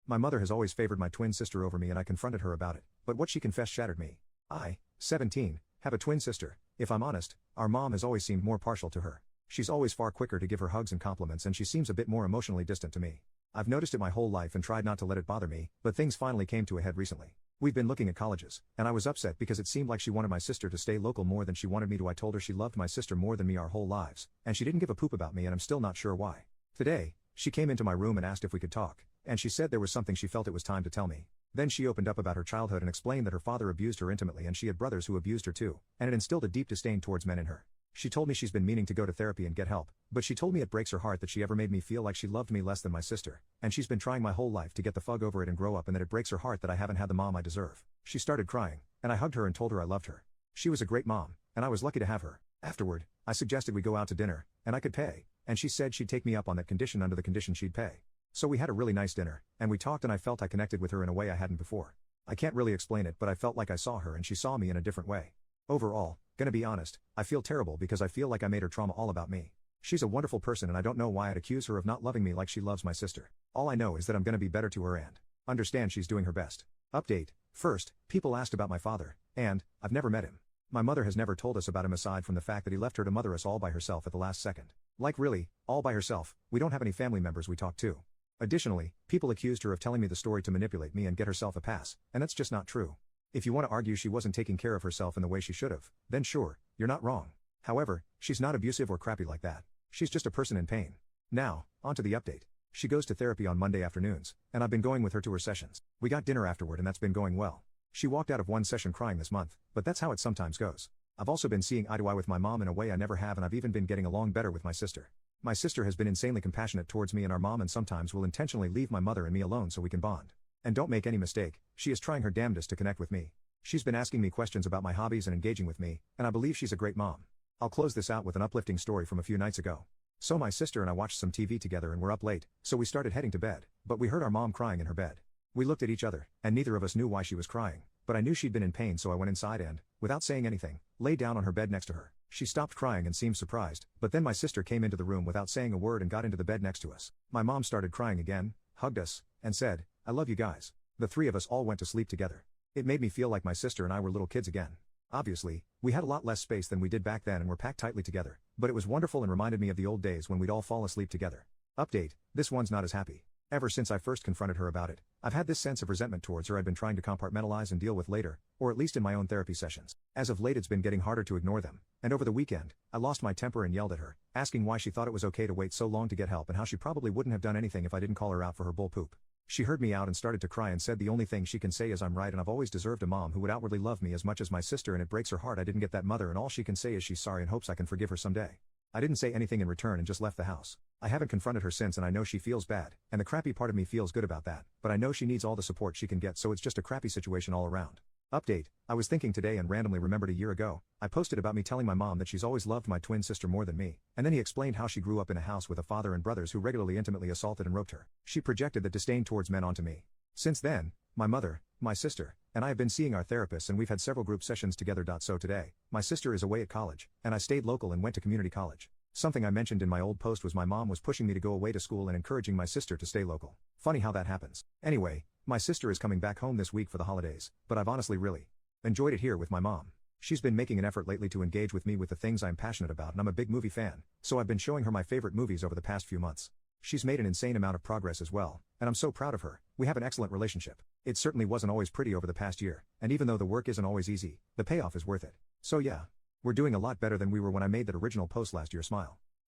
My mother has always favored my twin sister over me and I confronted her about it, but what she confessed shattered me. I, 17, have a twin sister. If I'm honest, our mom has always seemed more partial to her. She's always far quicker to give her hugs and compliments and she seems a bit more emotionally distant to me. I've noticed it my whole life and tried not to let it bother me, but things finally came to a head recently. We've been looking at colleges, and I was upset because it seemed like she wanted my sister to stay local more than she wanted me to. I told her she loved my sister more than me our whole lives, and she didn't give a poop about me and I'm still not sure why. Today, she came into my room and asked if we could talk, and she said there was something she felt it was time to tell me. Then she opened up about her childhood and explained that her father abused her intimately and she had brothers who abused her too, and it instilled a deep disdain towards men in her. She told me she's been meaning to go to therapy and get help, but she told me it breaks her heart that she ever made me feel like she loved me less than my sister, and she's been trying my whole life to get the fug over it and grow up, and that it breaks her heart that I haven't had the mom I deserve. She started crying, and I hugged her and told her I loved her. She was a great mom, and I was lucky to have her. Afterward, I suggested we go out to dinner, and I could pay, and she said she'd take me up on that condition under the condition she'd pay. So we had a really nice dinner, and we talked and I felt I connected with her in a way I hadn't before. I can't really explain it, but I felt like I saw her and she saw me in a different way. Overall, gonna be honest, I feel terrible because I feel like I made her trauma all about me. She's a wonderful person and I don't know why I'd accuse her of not loving me like she loves my sister. All I know is that I'm gonna be better to her and understand she's doing her best. Update. First, people asked about my father, and I've never met him. My mother has never told us about him aside from the fact that he left her to mother us all by herself at the last second. Like really, all by herself. We don't have any family members we talk to. Additionally, people accused her of telling me the story to manipulate me and get herself a pass, and that's just not true. If you want to argue she wasn't taking care of herself in the way she should have, then sure, you're not wrong. However, she's not abusive or crappy like that. She's just a person in pain. Now, on to the update. She goes to therapy on Monday afternoons, and I've been going with her to her sessions. We got dinner afterward and that's been going well. She walked out of one session crying this month, but that's how it sometimes goes. I've also been seeing eye to eye with my mom in a way I never have, and I've even been getting along better with my sister. My sister has been insanely compassionate towards me and our mom, and sometimes will intentionally leave my mother and me alone so we can bond. And don't make any mistake, she is trying her damnedest to connect with me. She's been asking me questions about my hobbies and engaging with me, and I believe she's a great mom. I'll close this out with an uplifting story from a few nights ago. So my sister and I watched some TV together and were up late, so we started heading to bed, but we heard our mom crying in her bed. We looked at each other, and neither of us knew why she was crying, but I knew she'd been in pain, so I went inside and, without saying anything, lay down on her bed next to her. She stopped crying and seemed surprised, but then my sister came into the room without saying a word and got into the bed next to us. My mom started crying again, hugged us, and said, "I love you guys." The three of us all went to sleep together. It made me feel like my sister and I were little kids again. Obviously, we had a lot less space than we did back then and were packed tightly together, but it was wonderful and reminded me of the old days when we'd all fall asleep together. Update, this one's not as happy. Ever since I first confronted her about it, I've had this sense of resentment towards her I'd been trying to compartmentalize and deal with later, or at least in my own therapy sessions. As of late it's been getting harder to ignore them, and over the weekend, I lost my temper and yelled at her, asking why she thought it was okay to wait so long to get help and how she probably wouldn't have done anything if I didn't call her out for her bull poop. She heard me out and started to cry and said the only thing she can say is I'm right and I've always deserved a mom who would outwardly love me as much as my sister, and it breaks her heart I didn't get that mother, and all she can say is she's sorry and hopes I can forgive her someday. I didn't say anything in return and just left the house. I haven't confronted her since and I know she feels bad, and the crappy part of me feels good about that, but I know she needs all the support she can get, so it's just a crappy situation all around. Update, I was thinking today and randomly remembered a year ago, I posted about me telling my mom that she's always loved my twin sister more than me, and then he explained how she grew up in a house with a father and brothers who regularly intimately assaulted and roped her. She projected that disdain towards men onto me. Since then, my mother, my sister, and I have been seeing our therapists and we've had several group sessions together. So today, my sister is away at college, and I stayed local and went to community college. Something I mentioned in my old post was my mom was pushing me to go away to school and encouraging my sister to stay local. Funny how that happens. Anyway, my sister is coming back home this week for the holidays, but I've honestly really enjoyed it here with my mom. She's been making an effort lately to engage with me with the things I'm passionate about, and I'm a big movie fan, so I've been showing her my favorite movies over the past few months. She's made an insane amount of progress as well, and I'm so proud of her. We have an excellent relationship. It certainly wasn't always pretty over the past year, and even though the work isn't always easy, the payoff is worth it. So yeah, we're doing a lot better than we were when I made that original post last year. Smile.